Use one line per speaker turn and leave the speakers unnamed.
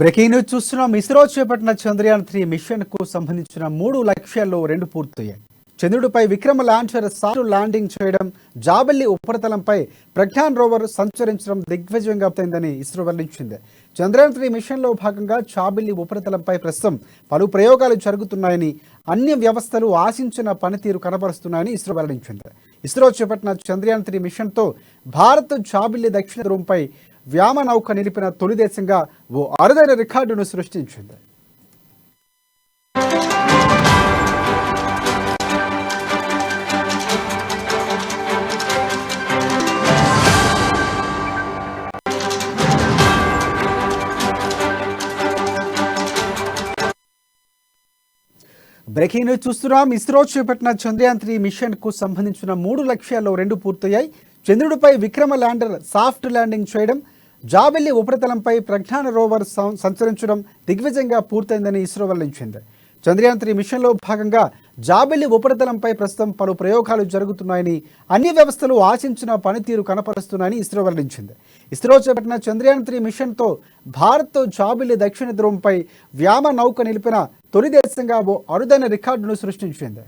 Breaking news చూస్తున్నాం. ఇస్రో చేపట్టిన Chandrayaan three machine కు సంబంధించిన 3 లక్ష్యాల్లో 2 పూర్తయ్యాయి. చంద్రుడిపై విక్రమ లాంఛర్ సాఫ్ట్ ల్యాండింగ్ చేయడం, జాబిల్లి ఉపరితలంపై ప్రజ్ఞాన్ రోవర్ సంచరించడం దిగ్విజయంగా పూర్తయిందని ఇస్రో వెల్లడించింది. చంద్రయాన్-3 మిషన్లో భాగంగా జాబిల్లి ఉపరితలంపై ప్రస్తుతం పలు ప్రయోగాలు జరుగుతున్నాయని, అన్ని వ్యవస్థలు ఆశించిన పనితీరు కనబరుస్తున్నాయని ఇస్రో వెల్లడించింది. ఇస్రో చేపట్టిన చంద్రయాన్-3 మిషన్తో భారత్ జాబిల్లి దక్షిణ ధ్రువంపై వ్యామనౌక నిలిపిన తొలి దేశంగా ఓ అరుదైన రికార్డును సృష్టించింది. బ్రేకింగ్ న్యూస్ చూస్తున్నాం. ఇస్రో చేపట్టిన చంద్రయాన్-3 మిషన్ కు సంబంధించిన 3 లక్ష్యాల్లో 2 పూర్తయ్యాయి. చంద్రుడిపై విక్రమ ల్యాండర్ సాఫ్ట్ ల్యాండింగ్ చేయడం, జాబిల్లి ఉపరితలంపై ప్రజ్ఞాన్ రోవర్ సంచరించడం దిగ్విజయంగా పూర్తయిందని ఇస్రో వెల్లడించింది. చంద్రయాన్-3 మిషన్లో భాగంగా జాబిల్లి ఉపరితలంపై ప్రస్తుతం పలు ప్రయోగాలు జరుగుతున్నాయని, అన్ని వ్యవస్థలు ఆశించిన పనితీరు కనపరుస్తున్నాయని ఇస్రో వెల్లడించింది. ఇస్రో చేపట్టిన చంద్రయాన్-3 మిషన్తో భారత్ జాబిల్లి దక్షిణ ధ్రువంపై వ్యామనౌక నిలిపిన తొలి దేశంగా ఓ అరుదైన రికార్డును సృష్టించింది.